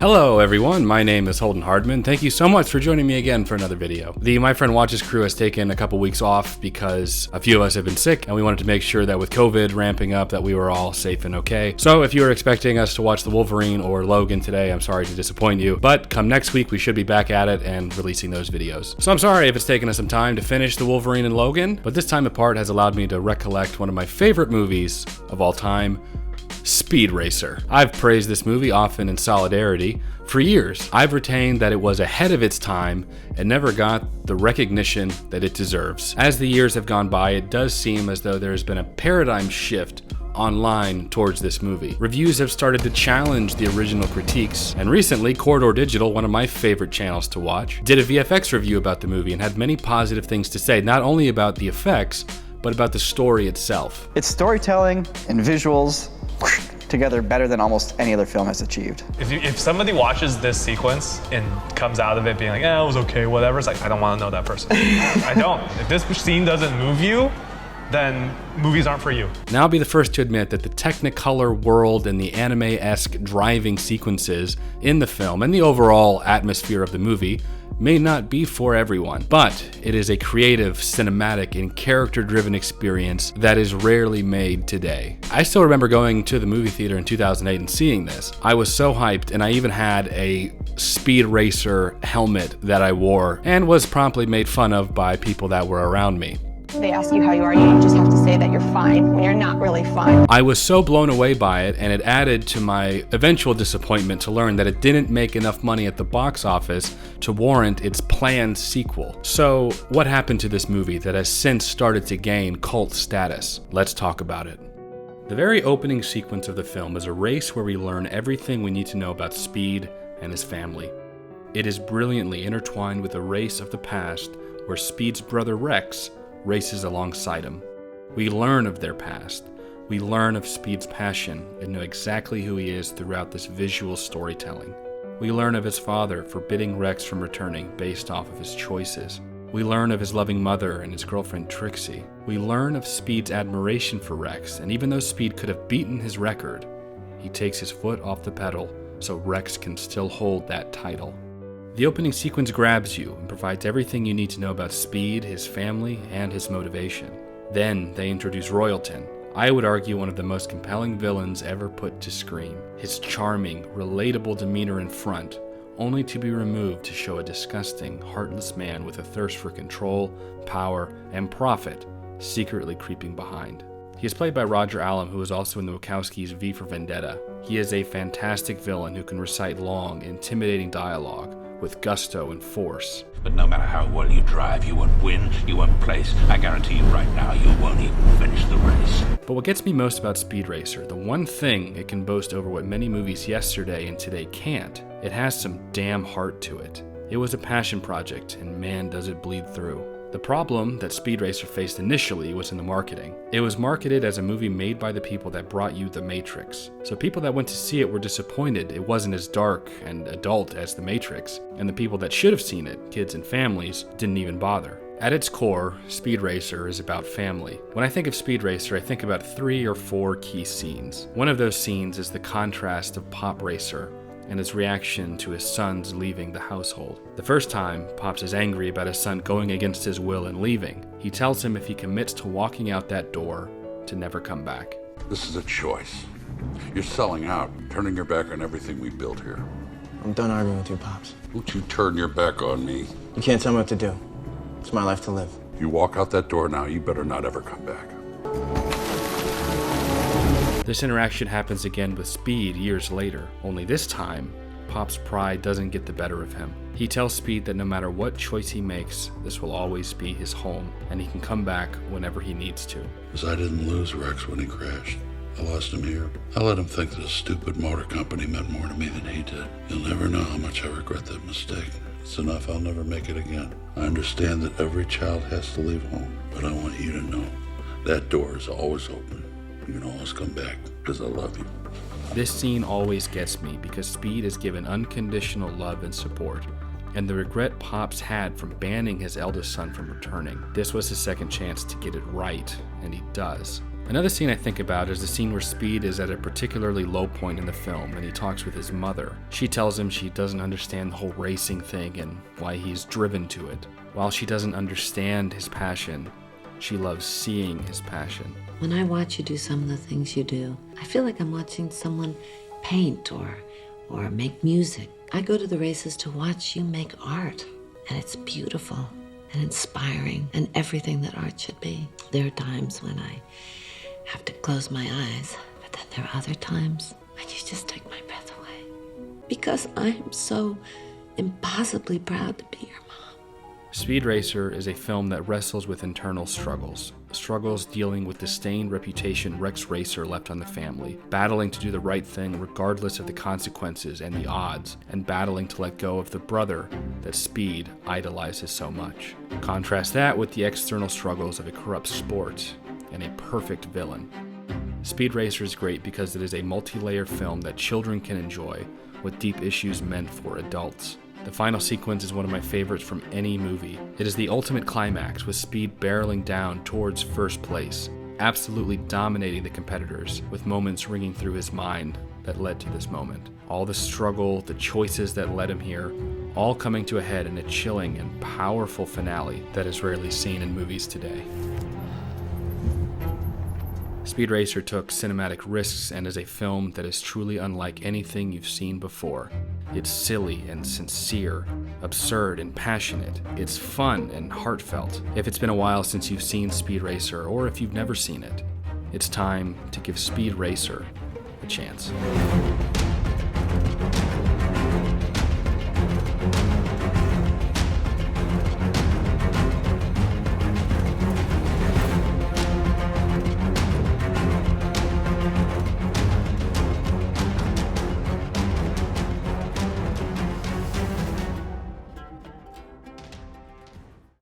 Hello everyone, my name is Holden Hardman. Thank you so much for joining me again for another video. The My Friend Watches crew has taken a couple weeks off because a few of us have been sick and we wanted to make sure that with COVID ramping up that we were all safe and okay. So if you were expecting us to watch the Wolverine or Logan today, I'm sorry to disappoint you, but come next week we should be back at it and releasing those videos. So I'm sorry if it's taken us some time to finish the Wolverine and Logan, but this time apart has allowed me to recollect one of my favorite movies of all time, Speed Racer. I've praised this movie often in solidarity. For years, I've retained that it was ahead of its time and never got the recognition that it deserves. As the years have gone by, it does seem as though there has been a paradigm shift online towards this movie. Reviews have started to challenge the original critiques, and recently Corridor Digital, one of my favorite channels to watch, did a VFX review about the movie and had many positive things to say, not only about the effects, but about the story itself. It's storytelling and visuals together better than almost any other film has achieved. If somebody watches this sequence and comes out of it being like, it was okay, whatever, it's like, I don't want to know that person. I don't. If this scene doesn't move you, then movies aren't for you. Now I'll be the first to admit that the Technicolor world and the anime-esque driving sequences in the film and the overall atmosphere of the movie may not be for everyone, but it is a creative, cinematic, and character-driven experience that is rarely made today. I still remember going to the movie theater in 2008 and seeing this. I was so hyped, and I even had a Speed Racer helmet that I wore and was promptly made fun of by people that were around me. They ask you how you are, you just have to say that you're fine when you're not really fine. I was so blown away by it, and it added to my eventual disappointment to learn that it didn't make enough money at the box office to warrant its planned sequel. So, what happened to this movie that has since started to gain cult status? Let's talk about it. The very opening sequence of the film is a race where we learn everything we need to know about Speed and his family. It is brilliantly intertwined with a race of the past where Speed's brother Rex races alongside him. We learn of their past. We learn of Speed's passion and know exactly who he is throughout this visual storytelling. We learn of his father forbidding Rex from returning based off of his choices. We learn of his loving mother and his girlfriend Trixie. We learn of Speed's admiration for Rex, and even though Speed could have beaten his record, he takes his foot off the pedal so Rex can still hold that title. The opening sequence grabs you and provides everything you need to know about Speed, his family, and his motivation. Then they introduce Royalton, I would argue one of the most compelling villains ever put to screen. His charming, relatable demeanor in front, only to be removed to show a disgusting, heartless man with a thirst for control, power, and profit secretly creeping behind. He is played by Roger Allam, who is also in the Wachowskis' V for Vendetta. He is a fantastic villain who can recite long, intimidating dialogue with gusto and force. But no matter how well you drive, you won't win, you won't place. I guarantee you right now, you won't even finish the race. But what gets me most about Speed Racer, the one thing it can boast over what many movies yesterday and today can't, it has some damn heart to it. It was a passion project, and man does it bleed through. The problem that Speed Racer faced initially was in the marketing. It was marketed as a movie made by the people that brought you The Matrix. So people that went to see it were disappointed it wasn't as dark and adult as The Matrix, and the people that should have seen it, kids and families, didn't even bother. At its core, Speed Racer is about family. When I think of Speed Racer, I think about 3 or 4 key scenes. One of those scenes is the contrast of Pop Racer and his reaction to his sons leaving the household. The first time, Pops is angry about his son going against his will and leaving. He tells him if he commits to walking out that door, to never come back. This is a choice. You're selling out, turning your back on everything we built here. I'm done arguing with you, Pops. Don't you turn your back on me. You can't tell me what to do. It's my life to live. If you walk out that door now, you better not ever come back. This interaction happens again with Speed years later, only this time, Pop's pride doesn't get the better of him. He tells Speed that no matter what choice he makes, this will always be his home, and he can come back whenever he needs to. Because I didn't lose Rex when he crashed. I lost him here. I let him think that a stupid motor company meant more to me than he did. You'll never know how much I regret that mistake. It's enough I'll never make it again. I understand that every child has to leave home, but I want you to know that door is always open. You can always come back, because I love you. This scene always gets me because Speed is given unconditional love and support, and the regret Pops had from banning his eldest son from returning. This was his second chance to get it right, and he does. Another scene I think about is the scene where Speed is at a particularly low point in the film and he talks with his mother. She tells him she doesn't understand the whole racing thing and why he's driven to it. While she doesn't understand his passion, she loves seeing his passion. When I watch you do some of the things you do, I feel like I'm watching someone paint or make music. I go to the races to watch you make art, and it's beautiful and inspiring and everything that art should be. There are times when I have to close my eyes, but then there are other times when you just take my breath away. Because I am so impossibly proud to be your mom. Speed Racer is a film that wrestles with internal struggles dealing with the stained reputation Rex Racer left on the family, battling to do the right thing regardless of the consequences and the odds, and battling to let go of the brother that Speed idolizes so much. Contrast that with the external struggles of a corrupt sport and a perfect villain. Speed Racer is great because it is a multi-layer film that children can enjoy with deep issues meant for adults. The final sequence is one of my favorites from any movie. It is the ultimate climax with Speed barreling down towards first place, absolutely dominating the competitors, with moments ringing through his mind that led to this moment. All the struggle, the choices that led him here, all coming to a head in a chilling and powerful finale that is rarely seen in movies today. Speed Racer took cinematic risks and is a film that is truly unlike anything you've seen before. It's silly and sincere, absurd and passionate. It's fun and heartfelt. If it's been a while since you've seen Speed Racer, or if you've never seen it, it's time to give Speed Racer a chance.